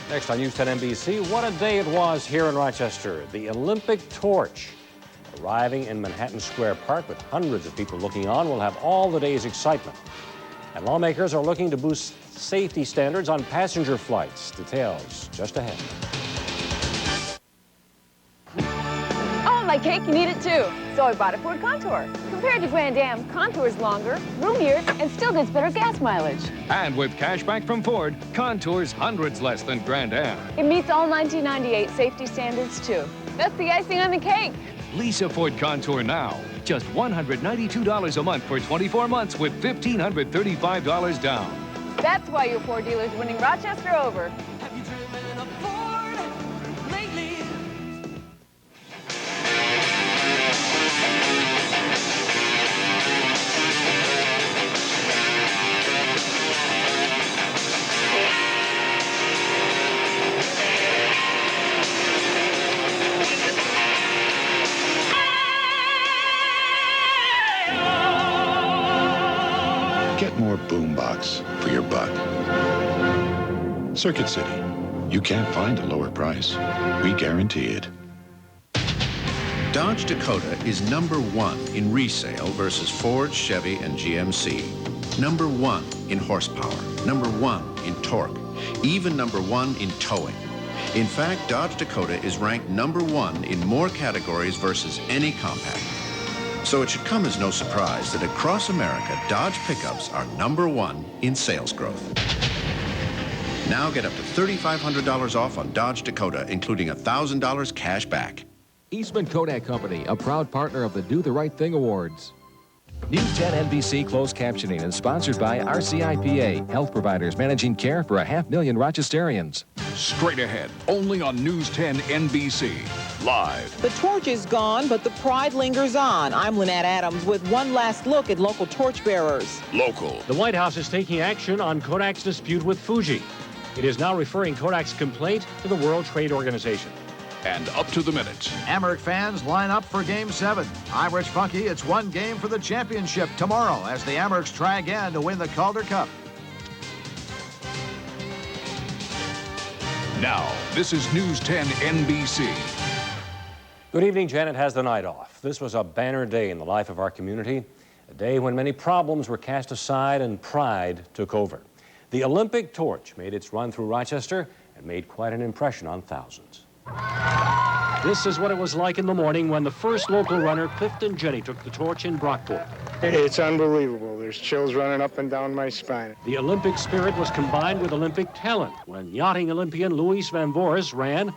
Next on News 10 NBC, what a day it was here in Rochester. The Olympic torch arriving in Manhattan Square Park with hundreds of people looking on will have all the day's excitement. And lawmakers are looking to boost safety standards on passenger flights. Details just ahead. Oh, my cake, you need it too. So I bought a Ford Contour. Compared to Grand Am, Contour's longer, roomier, and still gets better gas mileage. And with cash back from Ford, Contour's hundreds less than Grand Am. It meets all 1998 safety standards too. That's the icing on the cake. Lease a Ford Contour now. Just $192 a month for 24 months with $1,535 down. That's why your Ford dealer's winning Rochester over. Have you driven a Ford lately? Get more boombox for your buck. Circuit City. You can't find a lower price. We guarantee it. Dodge Dakota is #1 in resale versus Ford, Chevy, and GMC. #1 in horsepower. #1 in torque. Even #1 in towing. In fact, Dodge Dakota is ranked #1 in more categories versus any compact. So it should come as no surprise that across America, Dodge pickups are #1 in sales growth. Now get up to $3,500 off on Dodge Dakota, including $1,000 cash back. Eastman Kodak Company, a proud partner of the Do the Right Thing Awards. News 10 NBC closed captioning is sponsored by RCIPA, health providers managing care for 500,000 Rochesterians. Straight ahead, only on News 10 NBC. Live. The torch is gone, but the pride lingers on. I'm Lynette Adams with one last look at local torchbearers. Local. The White House is taking action on Kodak's dispute with Fuji. It is now referring Kodak's complaint to the World Trade Organization. And up to the minute. American fans line up for Game 7. I'm Rich Funky. It's one game for the championship tomorrow as the Amerks try again to win the Calder Cup. Now, this is News 10 NBC. Good evening. Janet has the night off. This was a banner day in the life of our community, a day when many problems were cast aside and pride took over. The Olympic torch made its run through Rochester and made quite an impression on thousands. This is what it was like in the morning when the first local runner, Clifton Jenny, took the torch in Brockport. It's unbelievable. There's chills running up and down my spine. The Olympic spirit was combined with Olympic talent when yachting Olympian Luis Van Voorhis ran,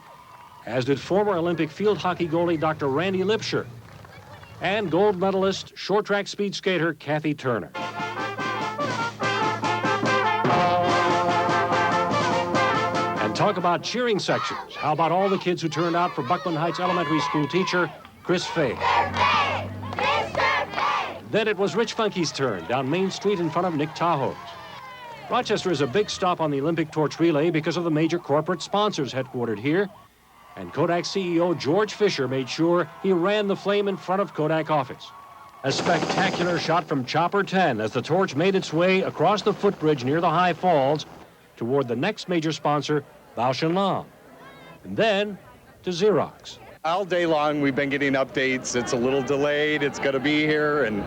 as did former Olympic field hockey goalie Dr. Randy Lipscher and gold medalist short track speed skater Kathy Turner. And talk about cheering sections. How about all the kids who turned out for Buckland Heights Elementary School teacher Chris Fay? Then it was Rich Funky's turn down Main Street in front of Nick Tahoe's. Rochester is a big stop on the Olympic torch relay because of the major corporate sponsors headquartered here. And Kodak CEO George Fisher made sure he ran the flame in front of Kodak office. A spectacular shot from Chopper 10 as the torch made its way across the footbridge near the High Falls toward the next major sponsor, Bausch & Lomb, and then to Xerox. All day long, we've been getting updates. It's a little delayed. It's going to be here, and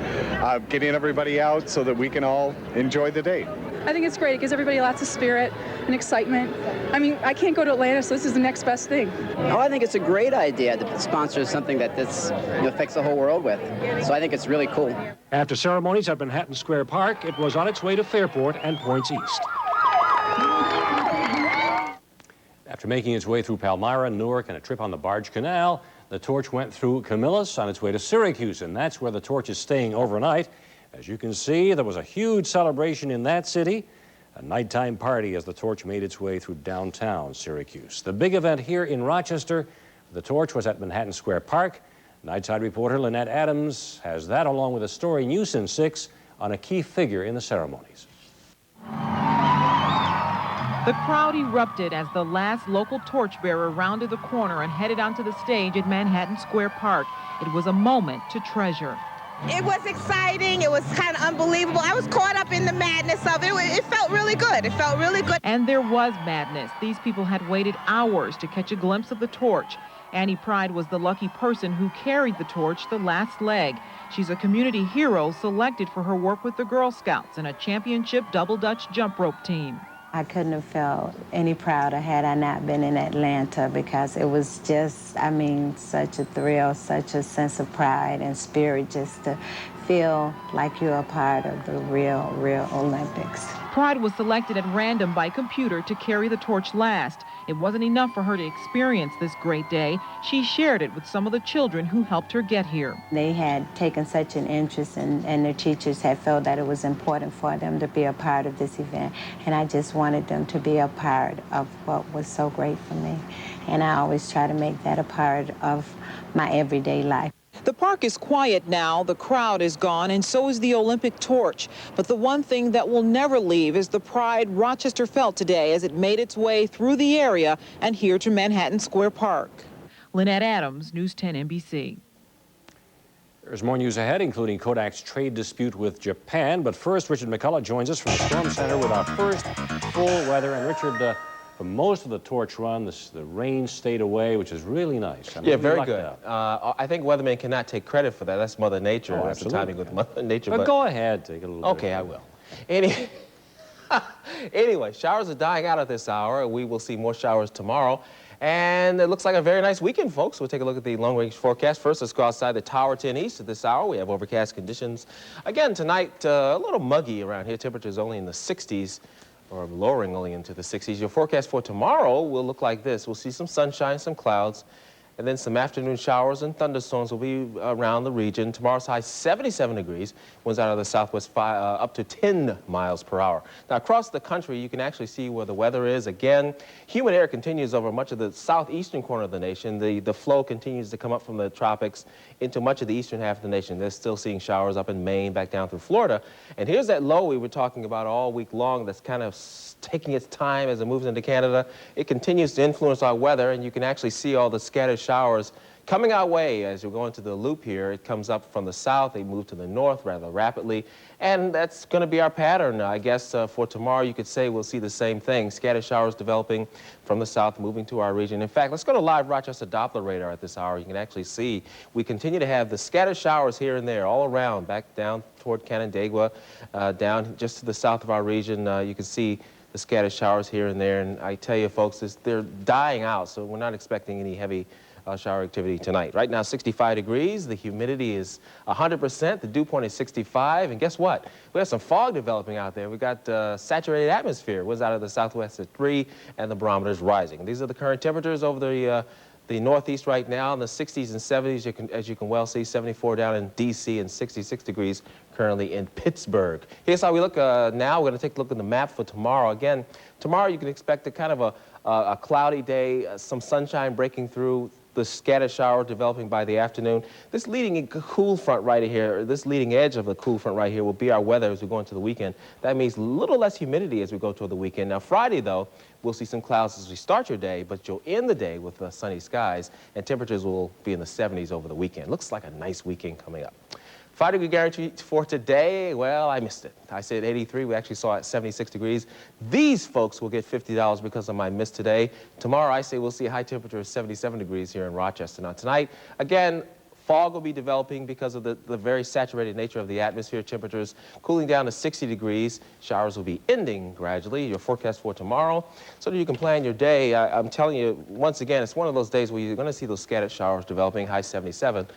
getting everybody out so that we can all enjoy the day. I think it's great. It gives everybody lots of spirit and excitement. I mean, I can't go to Atlanta, so this is the next best thing. Oh, I think it's a great idea to sponsor something that this affects the whole world with. So I think it's really cool. After ceremonies at Manhattan Square Park, it was on its way to Fairport and Points East. After making its way through Palmyra, Newark, and a trip on the Barge Canal, the torch went through Camillus on its way to Syracuse, and that's where the torch is staying overnight. As you can see, there was a huge celebration in that city, a nighttime party as the torch made its way through downtown Syracuse. The big event here in Rochester, the torch was at Manhattan Square Park. Nightside reporter Lynette Adams has that along with a story News in 6 on a key figure in the ceremonies. The crowd erupted as the last local torchbearer rounded the corner and headed onto the stage at Manhattan Square Park. It was a moment to treasure. It was exciting. It was kind of unbelievable. I was caught up in the madness of it. It felt really good. It felt really good. And there was madness. These people had waited hours to catch a glimpse of the torch. Annie Pride was the lucky person who carried the torch the last leg. She's a community hero selected for her work with the Girl Scouts in a championship double Dutch jump rope team. I couldn't have felt any prouder had I not been in Atlanta, because it was just, I mean, such a thrill, such a sense of pride and spirit just to feel like you're a part of the real Olympics. Pride was selected at random by computer to carry the torch last. It wasn't enough for her to experience this great day. She shared it with some of the children who helped her get here. They had taken such an interest and their teachers had felt that it was important for them to be a part of this event. And I just wanted them to be a part of what was so great for me. And I always try to make that a part of my everyday life. The park is quiet now, the crowd is gone, and so is the Olympic torch. But the one thing that will never leave is the pride Rochester felt today as it made its way through the area and here to Manhattan Square Park. Lynette Adams, News 10 NBC. There's more news ahead, including Kodak's trade dispute with Japan. But first, Richard McCullough joins us from the Storm Center with our first full weather. And Richard, for most of the torch run, the rain stayed away, which is really nice. I mean, yeah, very good. I think weathermen cannot take credit for that. That's Mother Nature. Oh, that's the timing with Mother Nature. But go ahead, take a little Okay, bit. I will. Anyway, showers are dying out at this hour. We will see more showers tomorrow. And it looks like a very nice weekend, folks. We'll take a look at the long-range forecast. First, let's go outside the Tower 10 East at this hour. We have overcast conditions. Again, tonight, a little muggy around here. Temperatures only in the 60s. Or lowering only into the 60s. Your forecast for tomorrow will look like this. We'll see some sunshine, some clouds, and then some afternoon showers and thunderstorms will be around the region. Tomorrow's high 77 degrees, winds out of the southwest up to 10 miles per hour. Now across the country, you can actually see where the weather is. Again, humid air continues over much of the southeastern corner of the nation. The flow continues to come up from the tropics into much of the eastern half of the nation. They're still seeing showers up in Maine, back down through Florida. And here's that low we were talking about all week long that's kind of taking its time as it moves into Canada. It continues to influence our weather, and you can actually see all the scattered showers coming our way as you're going to the loop here. It comes up from the south. They move to the north rather rapidly. And that's going to be our pattern. I guess for tomorrow, you could say we'll see the same thing. Scattered showers developing from the south, moving to our region. In fact, let's go to live Rochester Doppler radar at this hour. You can actually see we continue to have the scattered showers here and there all around, back down toward Canandaigua, down just to the south of our region. You can see the scattered showers here and there. And I tell you, folks, they're dying out, so we're not expecting any heavy shower activity tonight. Right now, 65 degrees. The humidity is 100%. The dew point is 65. And guess what? We have some fog developing out there. We've got saturated atmosphere. Winds out of the southwest at 3, and the barometer's rising. These are the current temperatures over the northeast right now in the 60s and 70s. As you can well see, 74 down in D.C. and 66 degrees currently in Pittsburgh. Here's how we look now. We're going to take a look at the map for tomorrow. Again, tomorrow you can expect a kind of a cloudy day, some sunshine breaking through, the scattered shower developing by the afternoon. This leading cool front right here, this leading edge of the cool front right here will be our weather as we go into the weekend. That means a little less humidity as we go toward the weekend. Now Friday, though, we'll see some clouds as we start your day, but you'll end the day with sunny skies, and temperatures will be in the 70s over the weekend. Looks like a nice weekend coming up. 5-degree guarantee for today, well, I missed it. I said 83. We actually saw it 76 degrees. These folks will get $50 because of my miss today. Tomorrow, I say we'll see a high temperature of 77 degrees here in Rochester. Now, tonight, again, fog will be developing because of the very saturated nature of the atmosphere. Temperatures cooling down to 60 degrees. Showers will be ending gradually. Your forecast for tomorrow, so that you can plan your day. I'm telling you, once again, it's one of those days where you're going to see those scattered showers developing, high 77.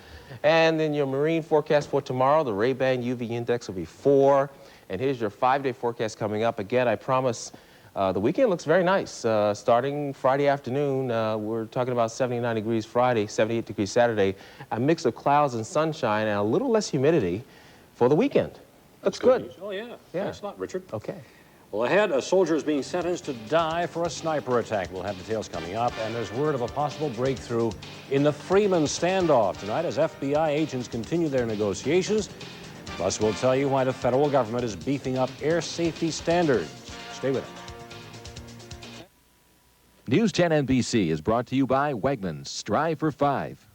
And then your marine forecast for tomorrow, the Ray-Ban UV index will be 4. And here's your 5-day forecast coming up. Again, I promise the weekend looks very nice. Starting Friday afternoon, we're talking about 79 degrees Friday, 78 degrees Saturday, a mix of clouds and sunshine, and a little less humidity for the weekend. Looks good. Oh, yeah. Thanks a lot, Richard. Okay. Well, ahead, a soldier is being sentenced to die for a sniper attack. We'll have details coming up, and there's word of a possible breakthrough in the Freeman standoff tonight as FBI agents continue their negotiations. Plus, we'll tell you why the federal government is beefing up air safety standards. Stay with us. News 10 NBC is brought to you by Wegmans. Strive for 5.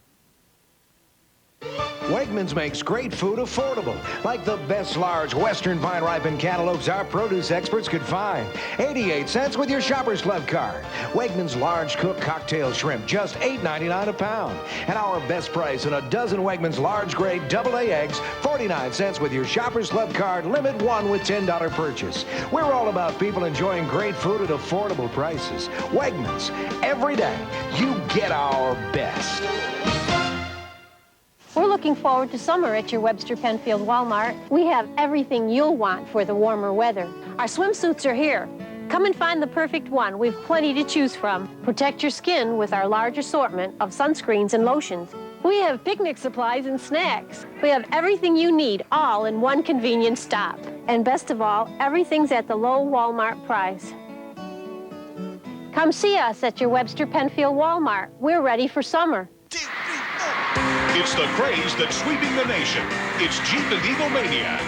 Wegmans makes great food affordable, like the best large Western vine-ripened cantaloupes our produce experts could find. 88 cents with your Shoppers Club card. Wegmans large cooked cocktail shrimp, just $8.99 a pound. And our best price on a dozen Wegmans large grade AA eggs, 49 cents with your Shoppers Club card, limit one with $10 purchase. We're all about people enjoying great food at affordable prices. Wegmans, every day, you get our best. We're looking forward to summer at your Webster Penfield Walmart. We have everything you'll want for the warmer weather. Our swimsuits are here. Come and find the perfect one. We've plenty to choose from. Protect your skin with our large assortment of sunscreens and lotions. We have picnic supplies and snacks. We have everything you need, all in one convenient stop. And best of all, everything's at the low Walmart price. Come see us at your Webster Penfield Walmart. We're ready for summer. It's the craze that's sweeping the nation. It's Jeep and Eagle Mania.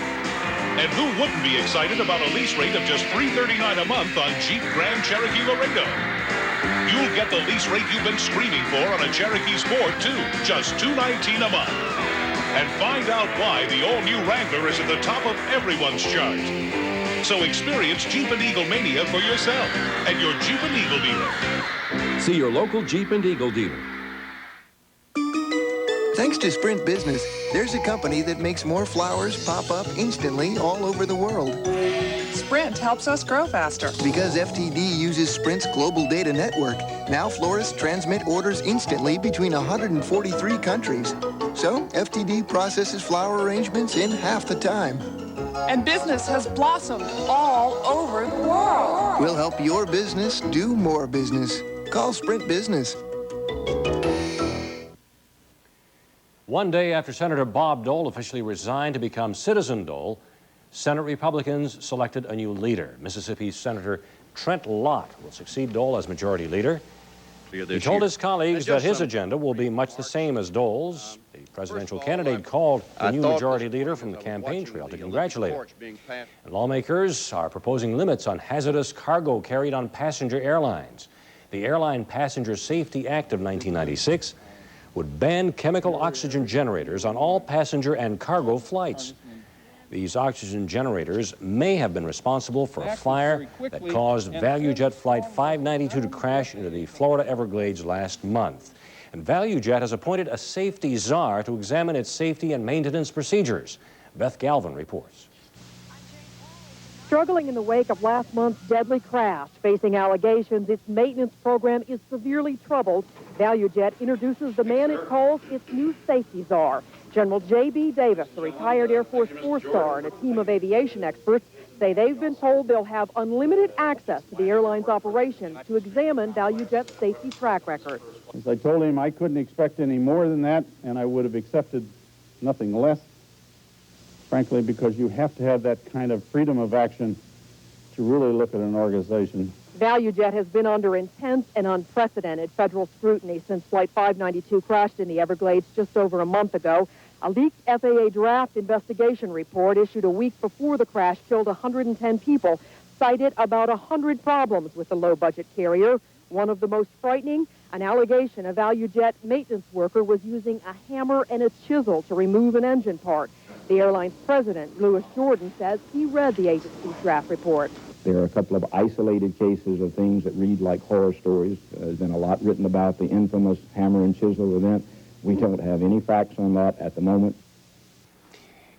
And who wouldn't be excited about a lease rate of just $339 a month on Jeep Grand Cherokee Laredo? You'll get the lease rate you've been screaming for on a Cherokee Sport, too, just $219 a month. And find out why the all-new Wrangler is at the top of everyone's chart. So experience Jeep and Eagle Mania for yourself at your Jeep and Eagle dealer. See your local Jeep and Eagle dealer. Thanks to Sprint Business, there's a company that makes more flowers pop up instantly all over the world. Sprint helps us grow faster. Because FTD uses Sprint's global data network, now florists transmit orders instantly between 143 countries. So FTD processes flower arrangements in half the time. And business has blossomed all over the world. We'll help your business do more business. Call Sprint Business. One day after Senator Bob Dole officially resigned to become Citizen Dole, Senate Republicans selected a new leader. Mississippi Senator Trent Lott will succeed Dole as Majority Leader. He told his colleagues that his agenda will be much the same as Dole's. The presidential candidate called the new Majority Leader from the campaign trail to congratulate him. And lawmakers are proposing limits on hazardous cargo carried on passenger airlines. The Airline Passenger Safety Act of 1996 would ban chemical oxygen generators on all passenger and cargo flights. These oxygen generators may have been responsible for a fire that caused ValueJet Flight 592 to crash into the Florida Everglades last month. And ValueJet has appointed a safety czar to examine its safety and maintenance procedures. Beth Galvin reports. Struggling in the wake of last month's deadly crash, facing allegations its maintenance program is severely troubled, ValueJet introduces the man it calls its new safety czar. General J.B. Davis, a retired Air Force 4-star, and a team of aviation experts say they've been told they'll have unlimited access to the airline's operations to examine ValueJet's safety track record. As I told him, I couldn't expect any more than that, and I would have accepted nothing less, frankly, because you have to have that kind of freedom of action to really look at an organization. ValueJet has been under intense and unprecedented federal scrutiny since Flight 592 crashed in the Everglades just over a month ago. A leaked FAA draft investigation report issued a week before the crash killed 110 people cited about 100 problems with the low-budget carrier. One of the most frightening, an allegation a ValueJet maintenance worker was using a hammer and a chisel to remove an engine part. The airline's president, Louis Jordan, says he read the agency's draft report. There are a couple of isolated cases of things that read like horror stories. There's been a lot written about the infamous hammer and chisel event. We don't have any facts on that at the moment.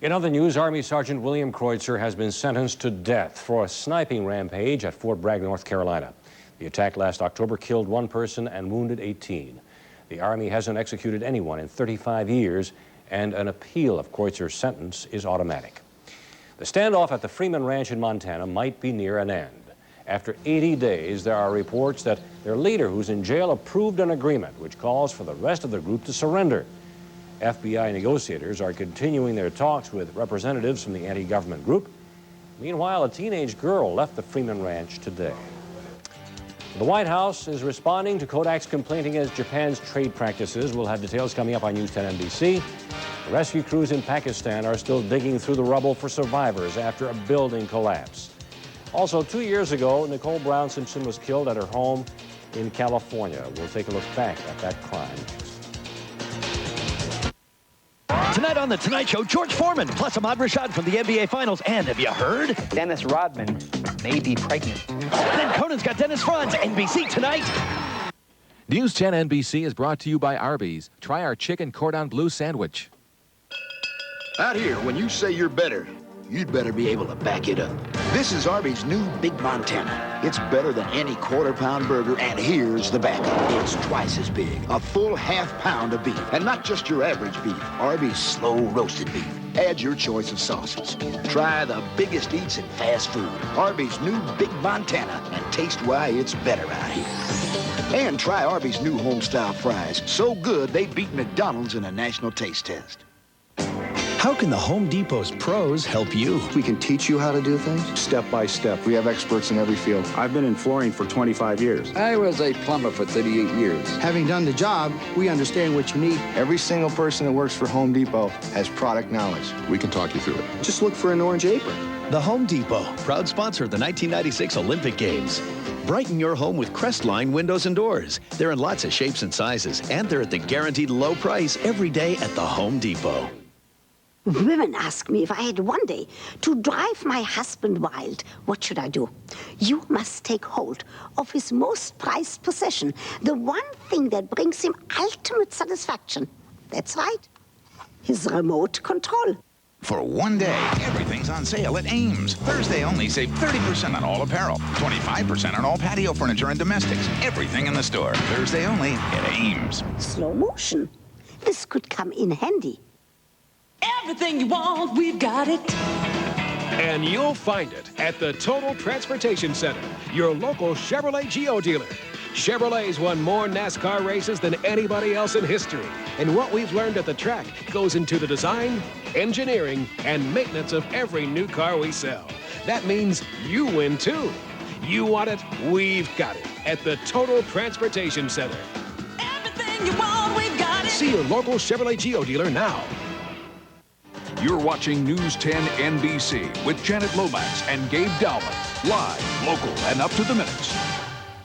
In other news, Army Sergeant William Kreutzer has been sentenced to death for a sniping rampage at Fort Bragg, North Carolina. The attack last October killed 1 person and wounded 18. The Army hasn't executed anyone in 35 years, and an appeal of Kreutzer's sentence is automatic. The standoff at the Freeman Ranch in Montana might be near an end. After 80 days, there are reports that their leader, who's in jail, approved an agreement which calls for the rest of the group to surrender. FBI negotiators are continuing their talks with representatives from the anti-government group. Meanwhile, a teenage girl left the Freeman Ranch today. The White House is responding to Kodak's complaint against Japan's trade practices. We'll have details coming up on News 10 NBC. Rescue crews in Pakistan are still digging through the rubble for survivors after a building collapse. Also, 2 years ago, Nicole Brown Simpson was killed at her home in California. We'll take a look back at that crime next. Tonight on The Tonight Show, George Foreman, plus Ahmad Rashad from the NBA Finals. And have you heard? Dennis Rodman may be pregnant. Then Conan's got Dennis Franz, NBC Tonight. News 10 NBC is brought to you by Arby's. Try our chicken cordon bleu sandwich. Out here, when you say you're better, you'd better be able to back it up. This is Arby's new Big Montana. It's better than any quarter-pound burger, and here's the backup. It's twice as big, a full half-pound of beef, and not just your average beef. Arby's slow-roasted beef. Add your choice of sauces. Try the biggest eats in fast food. Arby's new Big Montana, and taste why it's better out here. And try Arby's new home-style fries. So good, they beat McDonald's in a national taste test. How can the Home Depot's pros help you? We can teach you how to do things step by step. We have experts in every field. I've been in flooring for 25 years. I was a plumber for 38 years. Having done the job, we understand what you need. Every single person that works for Home Depot has product knowledge. We can talk you through it. Just look for an orange apron. The Home Depot, proud sponsor of the 1996 Olympic Games. Brighten your home with Crestline windows and doors. They're in lots of shapes and sizes, and they're at the guaranteed low price every day at the Home Depot. Women ask me if I had one day to drive my husband wild, what should I do? You must take hold of his most prized possession, the one thing that brings him ultimate satisfaction. That's right, his remote control. For one day, everything's on sale at Ames. Thursday only, save 30% on all apparel, 25% on all patio furniture and domestics. Everything in the store. Thursday only at Ames. Slow motion. This could come in handy. Everything you want, we've got it. And you'll find it at the Total Transportation Center, your local Chevrolet Geo dealer. Chevrolet's won more NASCAR races than anybody else in history. And what we've learned at the track goes into the design, engineering, and maintenance of every new car we sell. That means you win too. You want it, we've got it at the Total Transportation Center. Everything you want, we've got it. See your local Chevrolet Geo dealer now. You're watching News 10 NBC with Janet Lomax and Gabe Dowman. Live, local, and up to the minutes.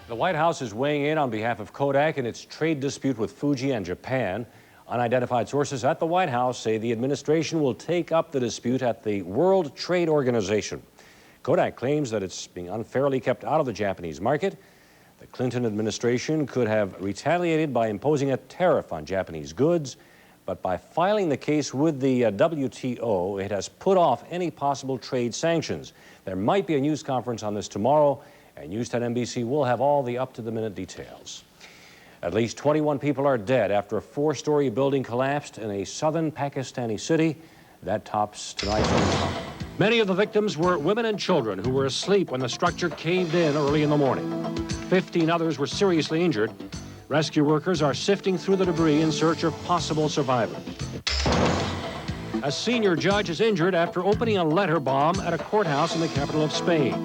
The White House is weighing in on behalf of Kodak in its trade dispute with Fuji and Japan. Unidentified sources at the White House say the administration will take up the dispute at the World Trade Organization. Kodak claims that it's being unfairly kept out of the Japanese market. The Clinton administration could have retaliated by imposing a tariff on Japanese goods. But by filing the case with the WTO, it has put off any possible trade sanctions. There might be a news conference on this tomorrow, and News 10 NBC will have all the up-to-the-minute details. At least 21 people are dead after a 4-story building collapsed in a southern Pakistani city. That tops tonight's news. Many of the victims were women and children who were asleep when the structure caved in early in the morning. 15 others were seriously injured. Rescue workers are sifting through the debris in search of possible survivors. A senior judge is injured after opening a letter bomb at a courthouse in the capital of Spain.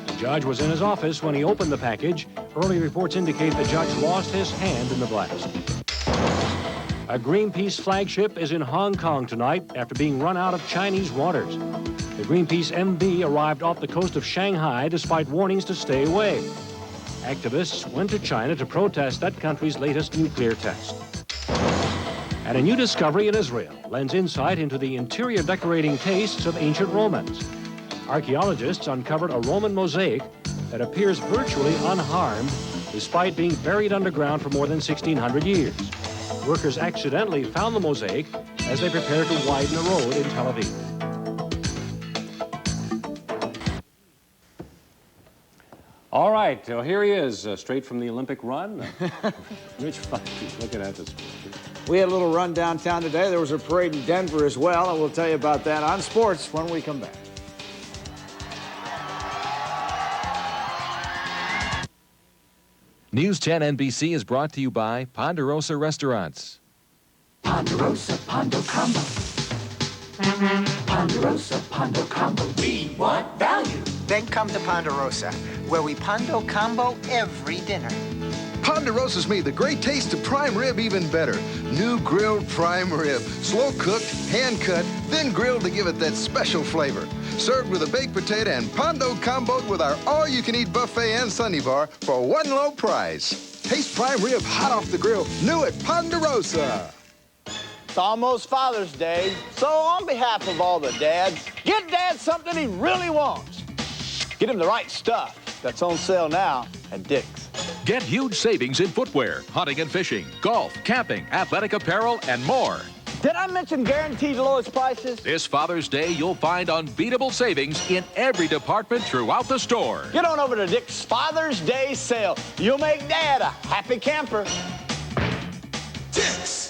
The judge was in his office when he opened the package. Early reports indicate the judge lost his hand in the blast. A Greenpeace flagship is in Hong Kong tonight after being run out of Chinese waters. The Greenpeace MV arrived off the coast of Shanghai despite warnings to stay away. Activists went to China to protest that country's latest nuclear test. And a new discovery in Israel lends insight into the interior decorating tastes of ancient Romans. Archaeologists uncovered a Roman mosaic that appears virtually unharmed despite being buried underground for more than 1,600 years. Workers accidentally found the mosaic as they prepared to widen a road in Tel Aviv. All right, well, here he is, straight from the Olympic run. Rich Funky, looking at this. We had a little run downtown today. There was a parade in Denver as well, and we'll tell you about that on sports when we come back. News 10 NBC is brought to you by Ponderosa Restaurants. Ponderosa Pondo Combo. Ponderosa Pondo Combo. We want value. Then come to Ponderosa, where we Pondo Combo every dinner. Ponderosa's made the great taste of prime rib even better. New grilled prime rib. Slow cooked, hand cut, then grilled to give it that special flavor. Served with a baked potato and Pondo comboed with our all-you-can-eat buffet and Sunday bar for one low price. Taste prime rib hot off the grill, new at Ponderosa. It's almost Father's Day, so on behalf of all the dads, get Dad something he really wants. Get him the right stuff that's on sale now at Dick's. Get huge savings in footwear, hunting and fishing, golf, camping, athletic apparel, and more. Did I mention guaranteed lowest prices? This Father's Day, you'll find unbeatable savings in every department throughout the store. Get on over to Dick's Father's Day sale. You'll make Dad a happy camper. Dick's.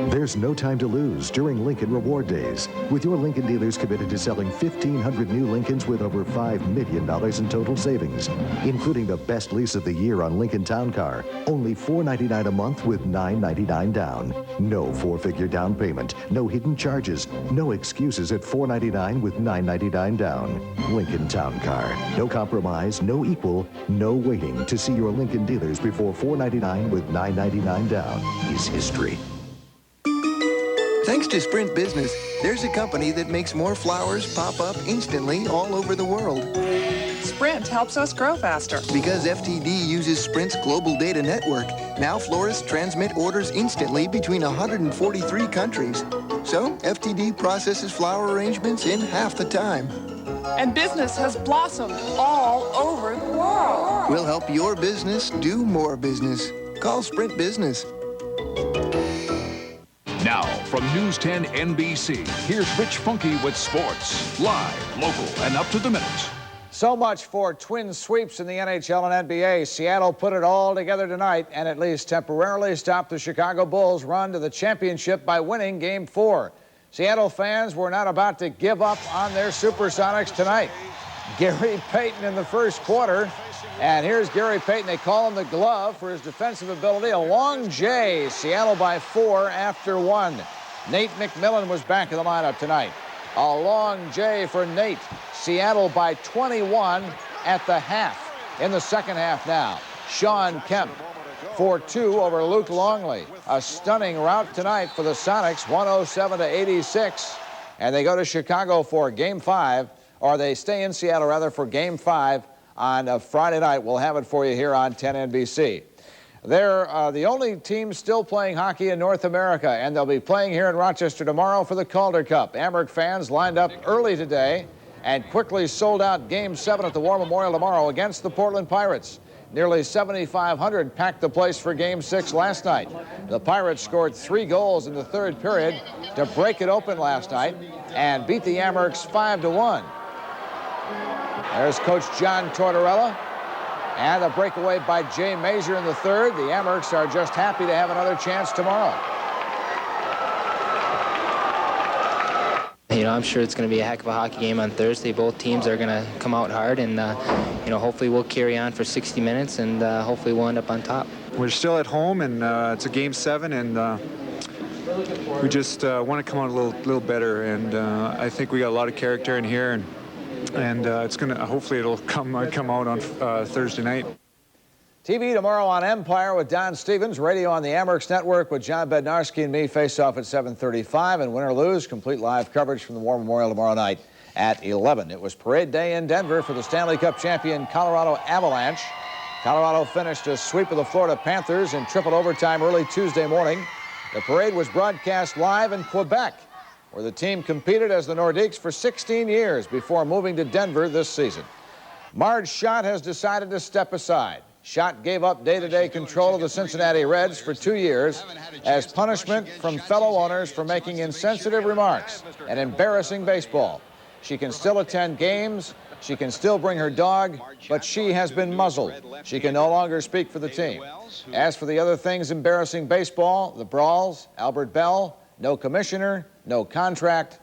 There's no time to lose during Lincoln Reward Days. With your Lincoln dealers committed to selling 1,500 new Lincolns with over $5 million in total savings, including the best lease of the year on Lincoln Town Car, only $499 a month with $999 down. No four-figure down payment, no hidden charges, no excuses at $499 with $999 down. Lincoln Town Car. No compromise, no equal, no waiting. To see your Lincoln dealers before $499 with $999 down is history. Thanks to Sprint Business, there's a company that makes more flowers pop up instantly all over the world. Sprint helps us grow faster. Because FTD uses Sprint's global data network, now florists transmit orders instantly between 143 countries. So FTD processes flower arrangements in half the time. And business has blossomed all over the world. We'll help your business do more business. Call Sprint Business. Now, from News 10 NBC, here's Rich Funky with sports. Live, local, and up to the minute. So much for twin sweeps in the NHL and NBA. Seattle put it all together tonight and at least temporarily stopped the Chicago Bulls' run to the championship by winning Game 4. Seattle fans were not about to give up on their Supersonics tonight. Gary Payton in the first quarter. And here's Gary Payton. They call him the glove for his defensive ability. A long J. Seattle by 4 after 1. Nate McMillan was back in the lineup tonight. A long J for Nate. Seattle by 21 at the half. In the second half now, Sean Kemp 4-2 over Luke Longley. A stunning rout tonight for the Sonics, 107-86. And they go to Chicago for Game 5, or they stay in Seattle rather for Game 5 on a Friday night. We'll have it for you here on 10 NBC. They're the only team still playing hockey in North America, and they'll be playing here in Rochester tomorrow for the Calder Cup. Amherst fans lined up early today and quickly sold out Game 7 at the War Memorial tomorrow against the Portland Pirates. Nearly 7,500 packed the place for Game 6 last night. The Pirates scored 3 goals in the third period to break it open last night and beat the Amherst 5-1. There's Coach John Tortorella. And a breakaway by Jay Mazur in the third. The Amherst are just happy to have another chance tomorrow. You know, I'm sure it's going to be a heck of a hockey game on Thursday. Both teams are going to come out hard, and you know, hopefully we'll carry on for 60 minutes, and hopefully we'll end up on top. We're still at home, and it's a Game 7, and we just want to come out a little better. And I think we got a lot of character in here, and it's going to, hopefully it'll come out on Thursday night. TV tomorrow on Empire with Don Stevens. Radio on the Amherst Network with John Bednarski and me. Face off at 7:35. And win or lose, complete live coverage from the War Memorial tomorrow night at 11. It was parade day in Denver for the Stanley Cup champion Colorado Avalanche. Colorado finished a sweep of the Florida Panthers in triple overtime early Tuesday morning. The parade was broadcast live in Quebec, where the team competed as the Nordiques for 16 years before moving to Denver this season. Marge Schott has decided to step aside. Schott gave up day-to-day control of the Cincinnati Reds for 2 years as punishment from fellow owners for making insensitive remarks and embarrassing baseball. She can still attend games, she can still bring her dog, but she has been muzzled. She can no longer speak for the team. As for the other things embarrassing baseball, the brawls, Albert Bell, no commissioner, no contract,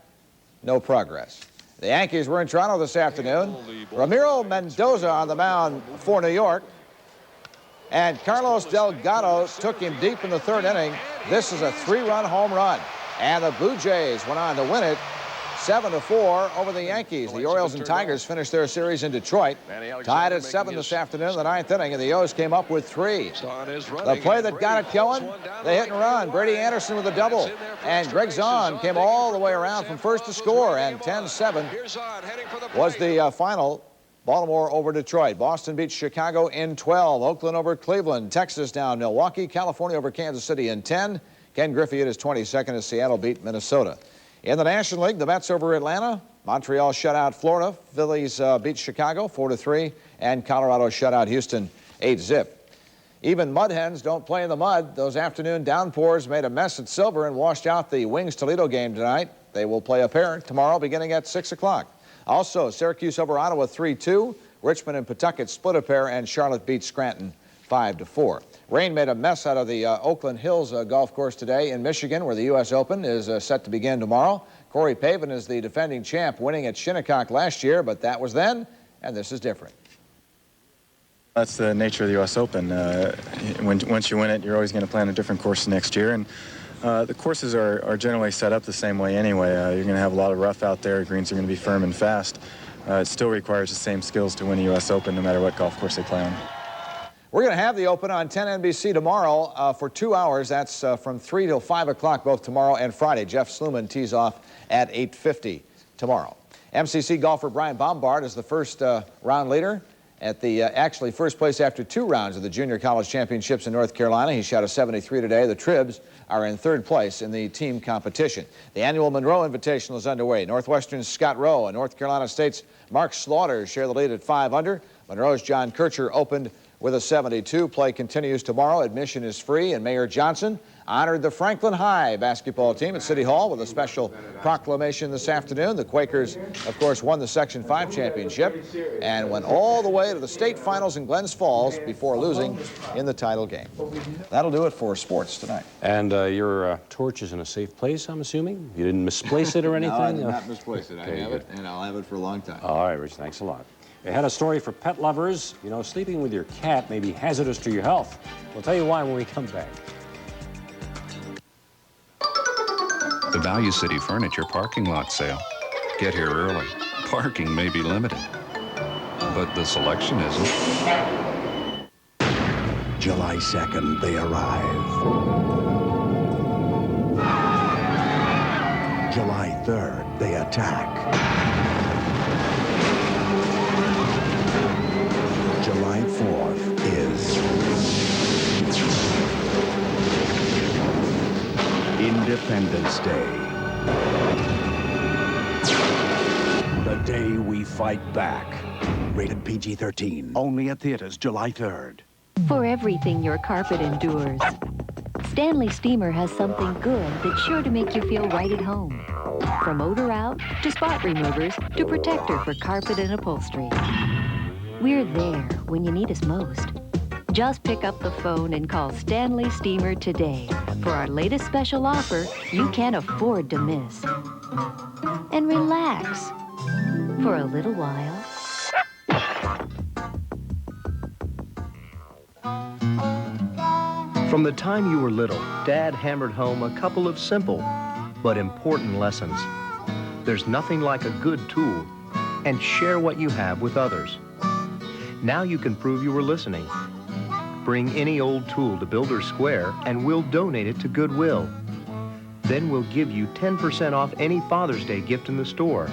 no progress. The Yankees were in Toronto this afternoon. Ramiro Mendoza on the mound for New York. And Carlos Delgado took him deep in the third inning. This is a 3-run home run. And the Blue Jays went on to win it 7-4 over the Yankees. The Orioles and Tigers finished their series in Detroit. Tied at 7 this afternoon, the 9th inning, and the O's came up with 3. The play that got it going, they hit and run. Brady Anderson with a double. And Greg Zahn came all the way around from first to score. And 10-7 was the final. Baltimore over Detroit. Boston beat Chicago in 12. Oakland over Cleveland. Texas down. Milwaukee. California over Kansas City in 10. Ken Griffey hit his 22nd as Seattle beat Minnesota. In the National League, the Mets over Atlanta. Montreal shut out Florida. Phillies beat Chicago 4-3. And Colorado shut out Houston 8-0. Even mud hens don't play in the mud. Those afternoon downpours made a mess at Silver and washed out the Wings-Toledo game tonight. They will play a pair tomorrow beginning at 6 o'clock. Also, Syracuse over Ottawa 3-2. Richmond and Pawtucket split a pair, and Charlotte beat Scranton 5-4. Rain made a mess out of the Oakland Hills golf course today in Michigan, where the U.S. Open is set to begin tomorrow. Corey Pavin is the defending champ, winning at Shinnecock last year, but that was then, and this is different. That's the nature of the U.S. Open. Once you win it, you're always going to plan a different course next year. And the courses are generally set up the same way anyway. You're going to have a lot of rough out there. Greens are going to be firm and fast. It still requires the same skills to win a U.S. Open no matter what golf course they play on. We're going to have the Open on 10 NBC tomorrow for 2 hours. That's from 3 till 5 o'clock both tomorrow and Friday. Jeff Sluman tees off at 8:50 tomorrow. MCC golfer Brian Bombard is the first round leader at the actually first place after 2 rounds of the Junior College Championships in North Carolina. He shot a 73 today. The Tribs are in 3rd place in the team competition. The annual Monroe Invitational is underway. Northwestern's Scott Rowe and North Carolina State's Mark Slaughter share the lead at 5 under. Monroe's John Kircher opened with a 72. Play continues tomorrow. Admission is free, and Mayor Johnson honored the Franklin High basketball team at City Hall with a special proclamation this afternoon. The Quakers, of course, won the Section 5 championship and went all the way to the state finals in Glens Falls before losing in the title game. That'll do it for sports tonight. And your torch is in a safe place, I'm assuming? You didn't misplace it or anything? No, I did not misplace it. I have it, and I'll have it for a long time. All right, Rich, thanks a lot. We had a story for pet lovers. You know, sleeping with your cat may be hazardous to your health. We'll tell you why when we come back. The Value City Furniture parking lot sale. Get here early. Parking may be limited, but the selection isn't. July 2nd, they arrive. July 3rd, they attack. July 4th is Independence Day. The day we fight back. Rated PG-13. Only at theaters July 3rd. For everything your carpet endures, Stanley Steamer has something good that's sure to make you feel right at home. From odor out to spot removers to protector for carpet and upholstery. We're there when you need us most. Just pick up the phone and call Stanley Steamer today for our latest special offer you can't afford to miss. And relax for a little while. From the time you were little, Dad hammered home a couple of simple but important lessons. There's nothing like a good tool, and share what you have with others. Now you can prove you were listening. Bring any old tool to Builders Square and we'll donate it to Goodwill. Then we'll give you 10% off any Father's Day gift in the store.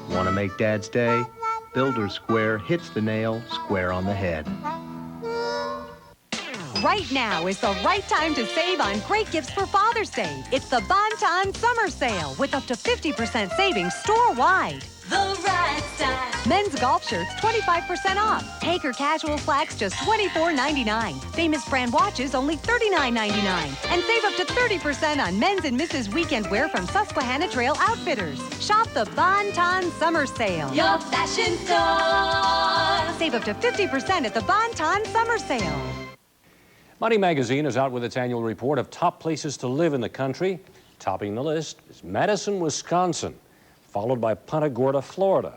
Want to make Dad's Day? Builders Square hits the nail square on the head. Right now is the right time to save on great gifts for Father's Day. It's the Bon-Ton Summer Sale with up to 50% savings store-wide. The right style. Men's golf shirts, 25% off. Haker casual slacks, just $24.99. Famous brand watches, only $39.99. And save up to 30% on men's and Mrs. weekend wear from Susquehanna Trail Outfitters. Shop the Bon-Ton Summer Sale. Your fashion store. Save up to 50% at the Bon-Ton Summer Sale. Money Magazine is out with its annual report of top places to live in the country. Topping the list is Madison, Wisconsin, followed by Punta Gorda, Florida.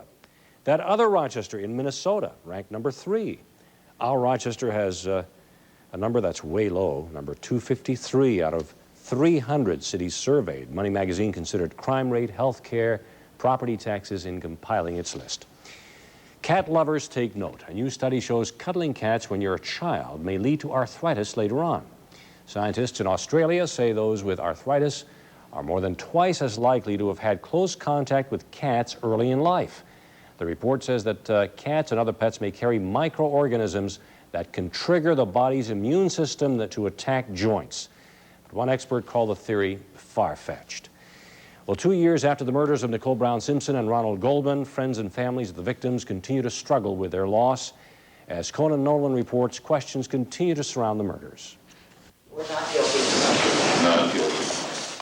That other Rochester in Minnesota, ranked number 3. Our Rochester has a number that's way low, number 253 out of 300 cities surveyed. Money Magazine considered crime rate, health care, property taxes in compiling its list. Cat lovers take note. A new study shows cuddling cats when you're a child may lead to arthritis later on. Scientists in Australia say those with arthritis are more than twice as likely to have had close contact with cats early in life. The report says that cats and other pets may carry microorganisms that can trigger the body's immune system to attack joints. But One expert called the theory far-fetched. Well, 2 years after the murders of Nicole Brown Simpson and Ronald Goldman, friends and families of the victims continue to struggle with their loss. As Conan Nolan reports, questions continue to surround the murders.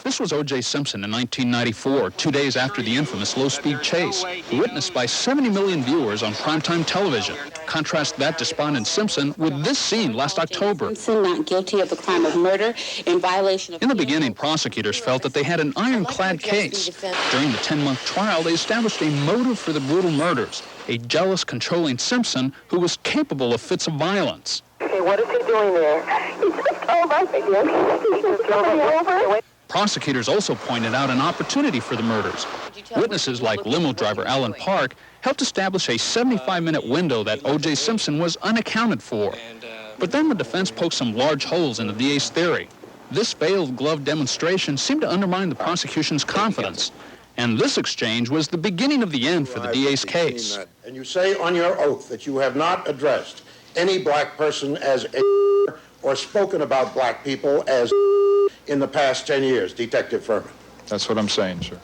This was O.J. Simpson in 1994, 2 days after the infamous low-speed chase, witnessed by 70 million viewers on primetime television. Contrast that despondent Simpson with this scene last October. Simpson not guilty of the crime of murder in violation of... In the beginning, prosecutors felt that they had an ironclad case. During the 10-month trial, they established a motive for the brutal murders, a jealous, controlling Simpson who was capable of fits of violence. Okay, what is he doing there? He just called us again. He's just coming over. Prosecutors also pointed out an opportunity for the murders. Witnesses like limo driver Alan Park helped establish a 75-minute window that O.J. Simpson was unaccounted for. But then the defense poked some large holes in the DA's theory. This veiled glove demonstration seemed to undermine the prosecution's confidence. And this exchange was the beginning of the end for the DA's case. And you say on your oath that you have not addressed any black person as a or spoken about black people as in the past 10 years, Detective Furman. That's what I'm saying, sir.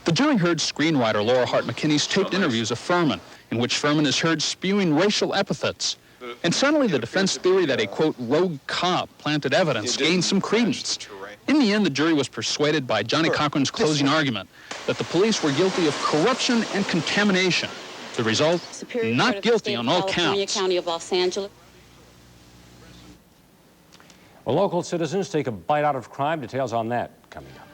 The jury heard screenwriter Laura Hart McKinney's taped interviews of Furman, in which Furman is heard spewing racial epithets. And suddenly the defense theory that a, quote, rogue cop planted evidence gained some credence. In the end, the jury was persuaded by Johnny Cochran's closing argument that the police were guilty of corruption and contamination. The result, not guilty on all counts. County of Los Angeles. Well, local citizens take a bite out of crime. Details on that coming up.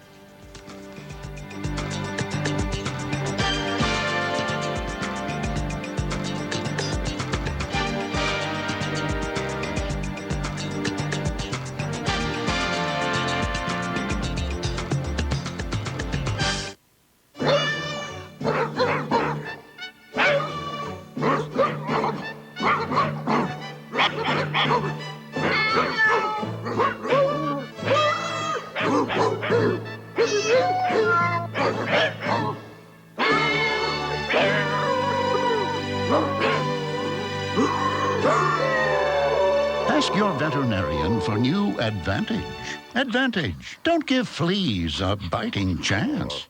Ask your veterinarian for new Advantage. Advantage. Don't give fleas a biting chance.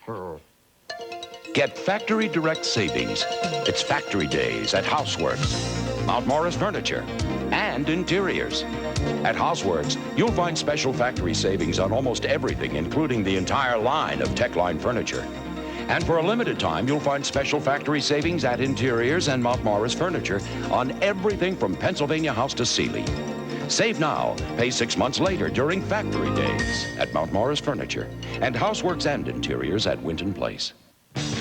Get factory direct savings. It's Factory Days at Houseworks, Mount Morris Furniture, and Interiors. At Houseworks, you'll find special factory savings on almost everything, including the entire line of Techline furniture. And for a limited time, you'll find special factory savings at Interiors and Mount Morris Furniture on everything from Pennsylvania House to Sealy. Save now, pay 6 months later during Factory Days at Mount Morris Furniture and Houseworks and Interiors at Winton Place. Nice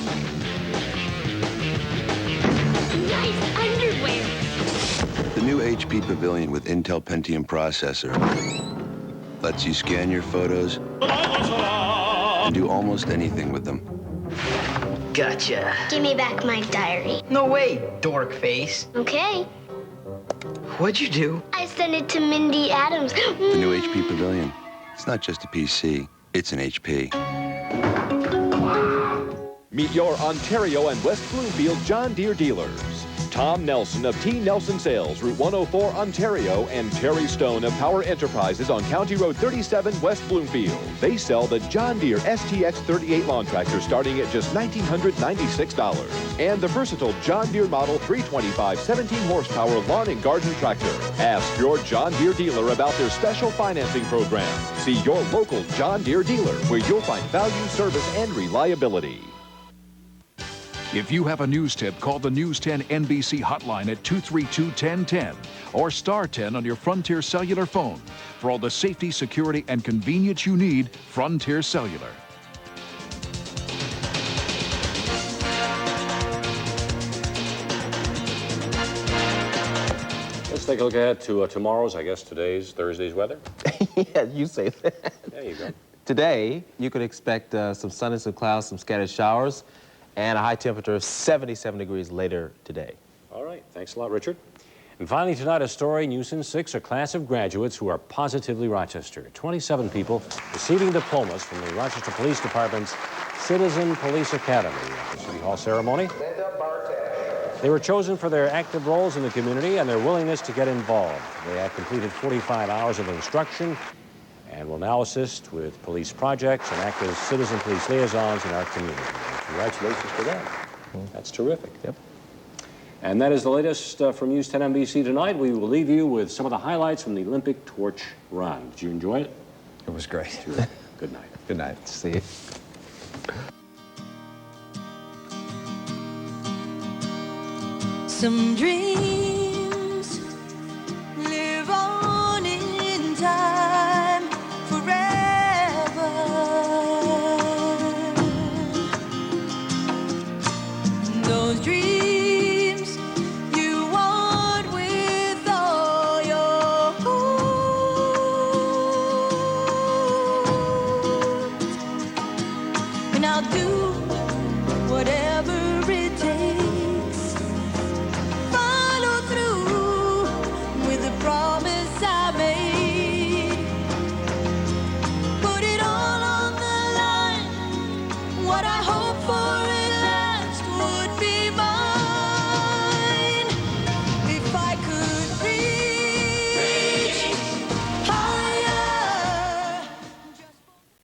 underwear. The new HP Pavilion with Intel Pentium processor lets you scan your photos and do almost anything with them. Gotcha. Give me back my diary. No way, dork face. Okay. What'd you do? I sent it to Mindy Adams. The new HP Pavilion. It's not just a PC, it's an HP. Meet your Ontario and West Bloomfield John Deere dealers. Tom Nelson of T. Nelson Sales, Route 104, Ontario, and Terry Stone of Power Enterprises on County Road 37, West Bloomfield. They sell the John Deere STX 38 lawn tractor starting at just $1,996. And the versatile John Deere Model 325 17 horsepower lawn and garden tractor. Ask your John Deere dealer about their special financing program. See your local John Deere dealer where you'll find value, service, and reliability. If you have a news tip, call the News 10 NBC hotline at 232-1010 or star 10 on your Frontier Cellular phone. For all the safety, security, and convenience you need, Frontier Cellular. Let's take a look ahead to tomorrow's, I guess Thursday's weather. Yeah, you say that. There you go. Today, you could expect some sun and some clouds, some scattered showers, and a high temperature of 77 degrees later today. All right, thanks a lot, Richard. And finally tonight, a story, News in 6, a class of graduates who are positively Rochester. 27 people receiving diplomas from the Rochester Police Department's Citizen Police Academy at the City Hall ceremony. They were chosen for their active roles in the community and their willingness to get involved. They have completed 45 hours of instruction and will now assist with police projects and act as citizen police liaisons in our community. Congratulations to them. That's terrific. Yep. And that is the latest from News 10 NBC tonight. We will leave you with some of the highlights from the Olympic torch run. Did you enjoy it? It was great. Good night. Good night. See you. Some dreams